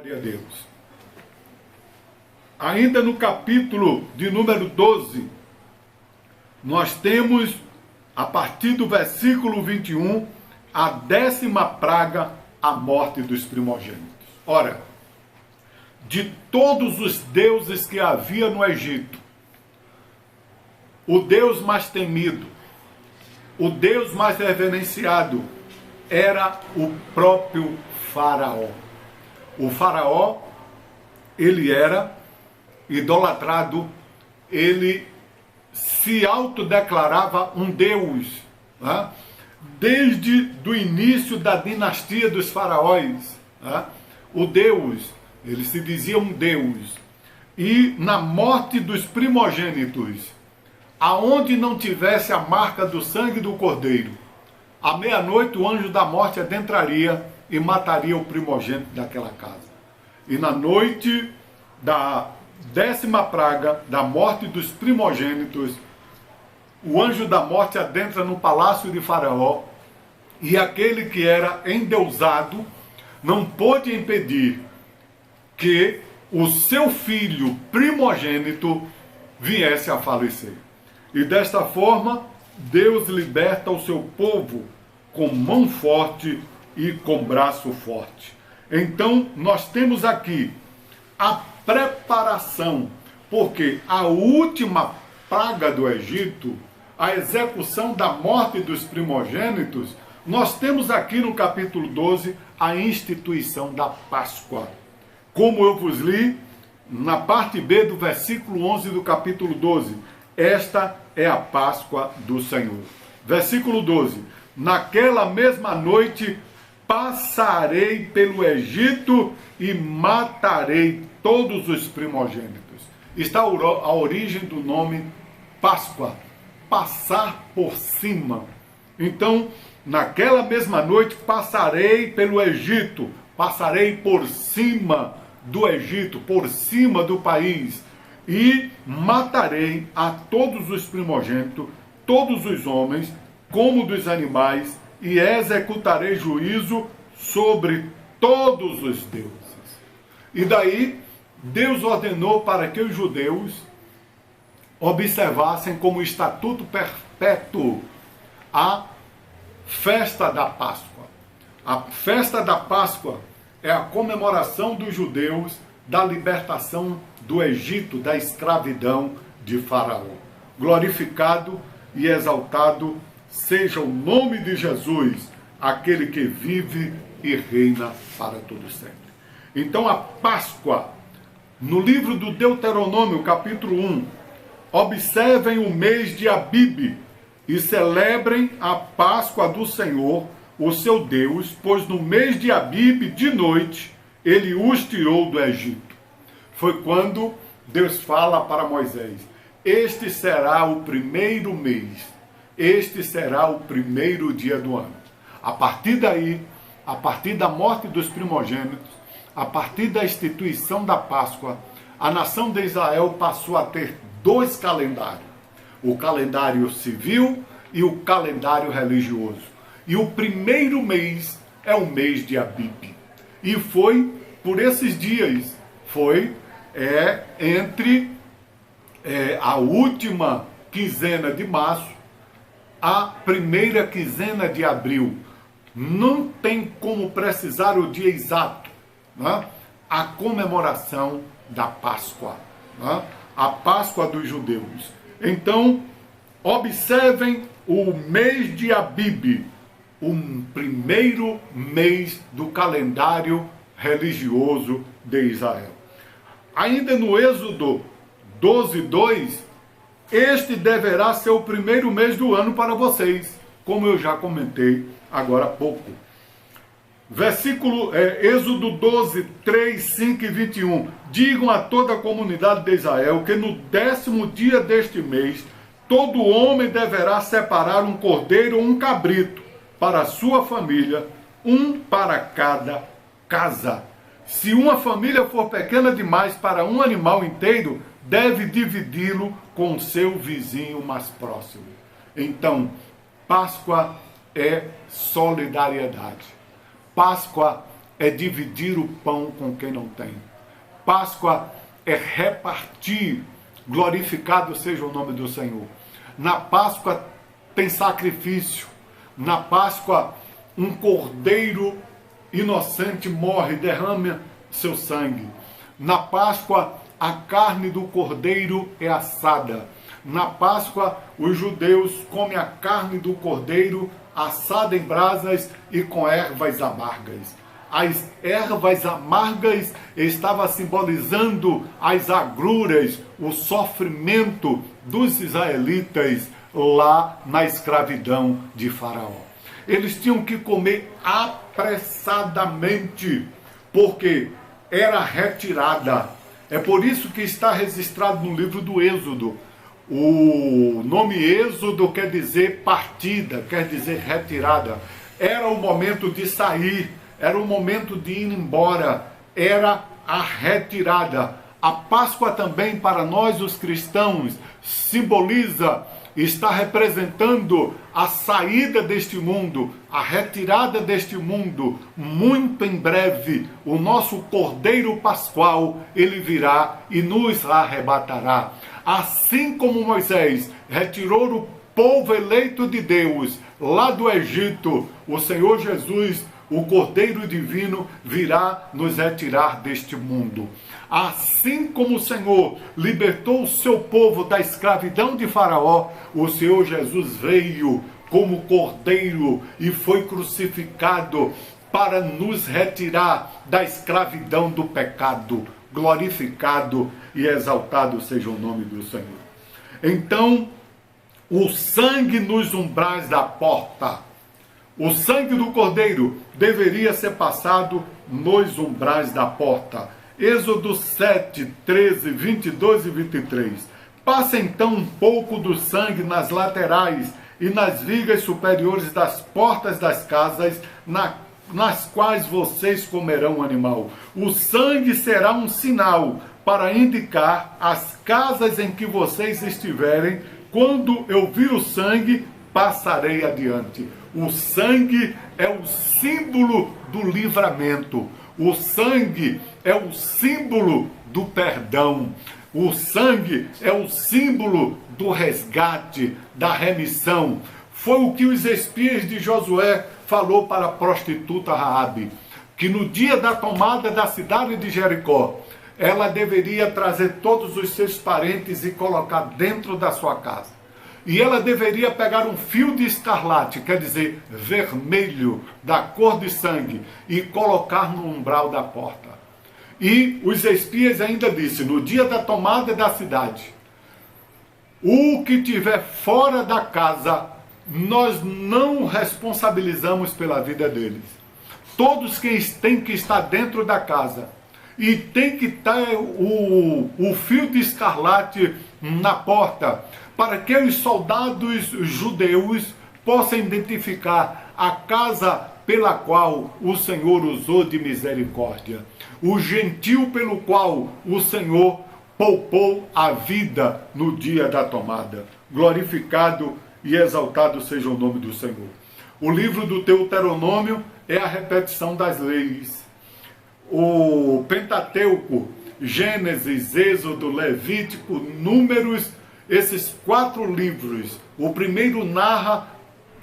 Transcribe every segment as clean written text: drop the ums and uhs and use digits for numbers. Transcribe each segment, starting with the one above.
Glória a Deus. Ainda no capítulo de número 12, nós temos, a partir do versículo 21, a 10ª praga, a morte dos primogênitos. Ora, de todos os deuses que havia no Egito, o Deus mais temido, o Deus mais reverenciado, era o próprio Faraó. O Faraó, ele era idolatrado, ele se autodeclarava um Deus, né? Desde o início da dinastia dos faraós, né? O Deus, ele se dizia um Deus, e na morte dos primogênitos, aonde não tivesse a marca do sangue do cordeiro, à meia-noite o anjo da morte adentraria e mataria o primogênito daquela casa. E na noite da 10ª praga, da morte dos primogênitos, o anjo da morte adentra no palácio de Faraó, e aquele que era endeusado não pôde impedir que o seu filho primogênito viesse a falecer. E desta forma, Deus liberta o seu povo com mão forte e com braço forte. Então, nós temos aqui a preparação, porque a última praga do Egito, a execução da morte dos primogênitos, nós temos aqui no capítulo 12 a instituição da Páscoa. Como eu vos li, na parte B do versículo 11 do capítulo 12, esta é a Páscoa do Senhor. Versículo 12, naquela mesma noite passarei pelo Egito e matarei todos os primogênitos. Está a origem do nome Páscoa, passar por cima. Então, naquela mesma noite passarei pelo Egito, passarei por cima do Egito, por cima do país, e matarei a todos os primogênitos, todos os homens, como dos animais, e executarei juízo sobre todos os deuses. E daí, Deus ordenou para que os judeus observassem como estatuto perpétuo a festa da Páscoa. A festa da Páscoa é a comemoração dos judeus da libertação do Egito, da escravidão de Faraó. Glorificado e exaltado seja o nome de Jesus, aquele que vive e reina para todo sempre. Então a Páscoa, no livro do Deuteronômio, capítulo 1, observem o mês de Abibe e celebrem a Páscoa do Senhor, o seu Deus, pois no mês de Abibe, de noite, ele os tirou do Egito. Foi quando Deus fala para Moisés: este será o primeiro mês, este será o primeiro dia do ano. A partir daí, a partir da morte dos primogênitos, a partir da instituição da Páscoa, a nação de Israel passou a ter dois calendários: o calendário civil e o calendário religioso. E o primeiro mês é o mês de Abibe. E foi por esses dias, entre a última quinzena de março, a primeira quinzena de abril. Não tem como precisar o dia exato, né? A comemoração da Páscoa, né? A Páscoa dos judeus. Então, observem o mês de Abibe, o primeiro mês do calendário religioso de Israel. Ainda no Êxodo 12:2, este deverá ser o primeiro mês do ano para vocês, como eu já comentei agora há pouco. Êxodo 12, 3, 5 e 21. Digam a toda a comunidade de Israel que no 10º dia deste mês, todo homem deverá separar um cordeiro ou um cabrito para a sua família, um para cada casa. Se uma família for pequena demais para um animal inteiro, deve dividi-lo com seu vizinho mais próximo. Então, Páscoa é solidariedade. Páscoa é dividir o pão com quem não tem. Páscoa é repartir. Glorificado seja o nome do Senhor. Na Páscoa tem sacrifício. Na Páscoa, um cordeiro inocente morre, derrama seu sangue. Na Páscoa, a carne do cordeiro é assada. Na Páscoa, os judeus comem a carne do cordeiro assada em brasas e com ervas amargas. As ervas amargas estavam simbolizando as agruras, o sofrimento dos israelitas lá na escravidão de Faraó. Eles tinham que comer apressadamente, porque era retirada. É por isso que está registrado no livro do Êxodo. O nome Êxodo quer dizer partida, quer dizer retirada. Era o momento de sair, era o momento de ir embora, era a retirada. A Páscoa também, para nós os cristãos, simboliza, está representando a saída deste mundo, a retirada deste mundo. Muito em breve, o nosso Cordeiro Pascual, ele virá e nos arrebatará. Assim como Moisés retirou o povo eleito de Deus lá do Egito, o Senhor Jesus, o Cordeiro Divino, virá nos retirar deste mundo. Assim como o Senhor libertou o seu povo da escravidão de Faraó, o Senhor Jesus veio como Cordeiro e foi crucificado para nos retirar da escravidão do pecado. Glorificado e exaltado seja o nome do Senhor. Então, o sangue nos umbrais da porta, o sangue do Cordeiro deveria ser passado nos umbrais da porta. Êxodo 7, 13, 22 e 23. Passa então um pouco do sangue nas laterais e nas vigas superiores das portas das casas, nas quais vocês comerão o animal. O sangue será um sinal para indicar as casas em que vocês estiverem. Quando eu vir o sangue, passarei adiante. O sangue é o símbolo do livramento. O sangue é o símbolo do perdão. O sangue é o símbolo do resgate, da remissão. Foi o que os espias de Josué falou para a prostituta Raabe, que no dia da tomada da cidade de Jericó, ela deveria trazer todos os seus parentes e colocar dentro da sua casa. E ela deveria pegar um fio de escarlate, quer dizer, vermelho, da cor de sangue, e colocar no umbral da porta. E os espias ainda disseram, no dia da tomada da cidade, o que tiver fora da casa, nós não responsabilizamos pela vida deles. Todos que têm que estar dentro da casa, e tem que ter o fio de escarlate na porta, para que os soldados judeus possam identificar a casa pela qual o Senhor usou de misericórdia, o gentil pelo qual o Senhor poupou a vida no dia da tomada. Glorificado e exaltado seja o nome do Senhor. O livro do Deuteronômio é a repetição das leis. O Pentateuco, Gênesis, Êxodo, Levítico, Números, esses 4 livros, o primeiro narra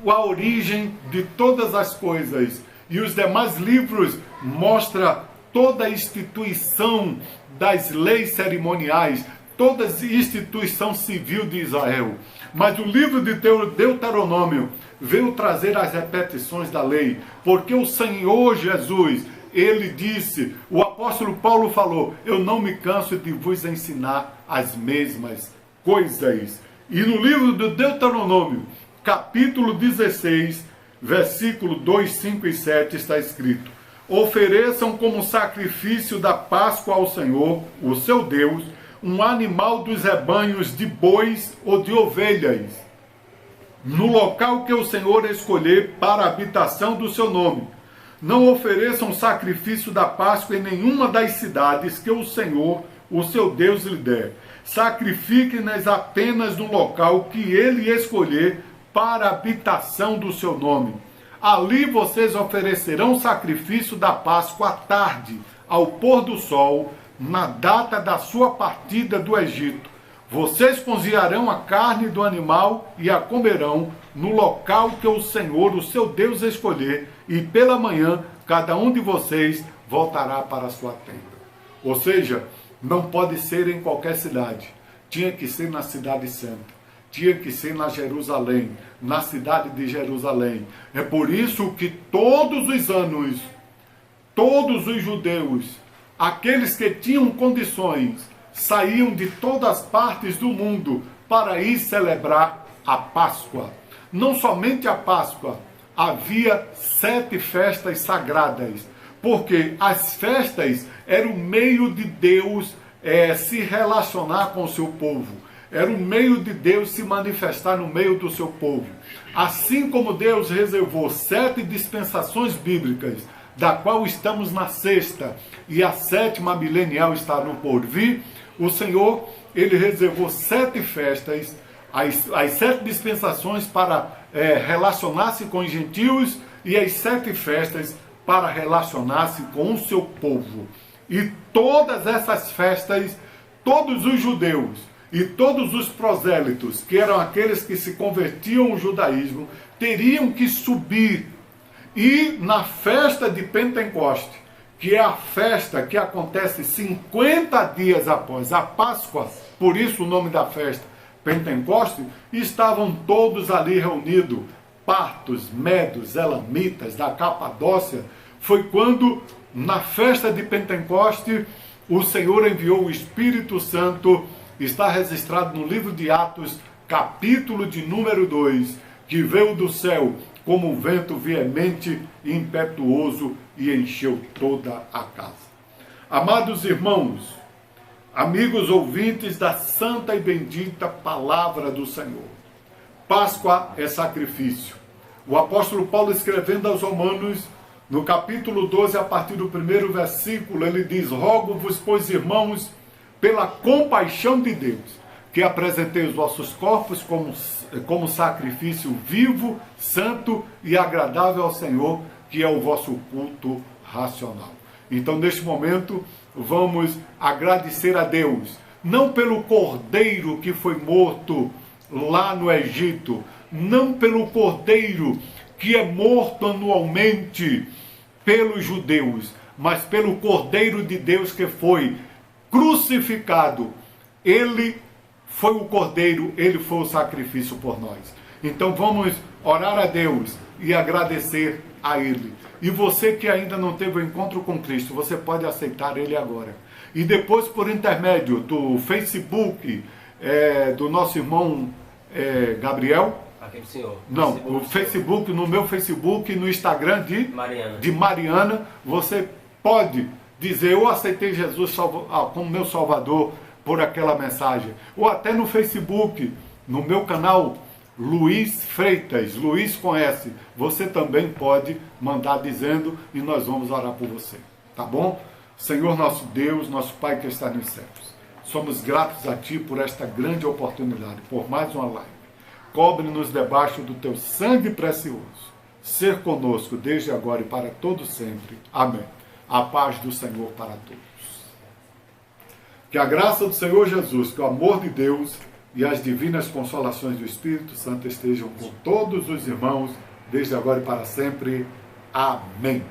a origem de todas as coisas e os demais livros mostram toda a instituição das leis cerimoniais, toda a instituição civil de Israel. Mas o livro de Deuteronômio veio trazer as repetições da lei, porque o Senhor Jesus, ele disse, o apóstolo Paulo falou, eu não me canso de vos ensinar as mesmas coisas. E no livro do Deuteronômio, capítulo 16, versículo 2, 5 e 7, está escrito: ofereçam como sacrifício da Páscoa ao Senhor, o seu Deus, um animal dos rebanhos de bois ou de ovelhas, no local que o Senhor escolher para a habitação do seu nome. Não ofereçam sacrifício da Páscoa em nenhuma das cidades que o Senhor, o seu Deus, lhe der. Sacrifiquem-nas apenas no local que ele escolher para a habitação do seu nome. Ali vocês oferecerão sacrifício da Páscoa à tarde, ao pôr do sol, na data da sua partida do Egito. Vocês cozinharão a carne do animal e a comerão no local que o Senhor, o seu Deus, escolher, e pela manhã cada um de vocês voltará para a sua tenda. Ou seja, não pode ser em qualquer cidade. Tinha que ser na cidade santa. Tinha que ser na Jerusalém, na cidade de Jerusalém. É por isso que todos os anos, todos os judeus, aqueles que tinham condições, saíam de todas as partes do mundo para ir celebrar a Páscoa. Não somente a Páscoa, havia 7 festas sagradas, porque as festas eram o meio de Deus se relacionar com o seu povo. Era o meio de Deus se manifestar no meio do seu povo. Assim como Deus reservou 7 dispensações bíblicas, da qual estamos na 6ª, e a 7ª milenial está no porvir, o Senhor, ele reservou 7 festas, as 7 dispensações para relacionar-se com os gentios, e as 7 festas para relacionar-se com o seu povo. E todas essas festas, todos os judeus e todos os prosélitos, que eram aqueles que se convertiam ao judaísmo, teriam que subir. E na festa de Pentecoste, que é a festa que acontece 50 dias após a Páscoa, por isso o nome da festa, Pentecoste, estavam todos ali reunidos, partos, medos, elamitas, da Capadócia. Foi quando, na festa de Pentecoste, o Senhor enviou o Espírito Santo. Está registrado no livro de Atos, capítulo de número 2, que veio do céu como um vento veemente e impetuoso e encheu toda a casa. Amados irmãos, amigos ouvintes da santa e bendita palavra do Senhor, Páscoa é sacrifício. O apóstolo Paulo, escrevendo aos Romanos, no capítulo 12, a partir do 1º versículo, ele diz: rogo-vos, pois, irmãos, pela compaixão de Deus, que apresentei os vossos corpos como sacrifício vivo, santo e agradável ao Senhor, que é o vosso culto racional. Então, neste momento, vamos agradecer a Deus, não pelo cordeiro que foi morto lá no Egito, não pelo cordeiro que é morto anualmente pelos judeus, mas pelo cordeiro de Deus que foi crucificado. Ele foi o cordeiro, ele foi o sacrifício por nós. Então vamos orar a Deus e agradecer a ele. E você que ainda não teve o encontro com Cristo, você pode aceitar ele agora. E depois, por intermédio do Facebook, do nosso irmão Gabriel. Aquele senhor. Não, o Facebook, no meu Facebook, no Instagram de Mariana, você pode dizer: eu aceitei Jesus como meu Salvador por aquela mensagem. Ou até no Facebook, no meu canal Luiz Freitas, Luiz com S, você também pode mandar dizendo e nós vamos orar por você. Tá bom? Senhor nosso Deus, nosso Pai que está nos céus, somos gratos a Ti por esta grande oportunidade, por mais uma live. Cobre-nos debaixo do Teu sangue precioso. Ser conosco desde agora e para todo sempre. Amém. A paz do Senhor para todos. Que a graça do Senhor Jesus, que o amor de Deus e as divinas consolações do Espírito Santo estejam com todos os irmãos, desde agora e para sempre. Amém.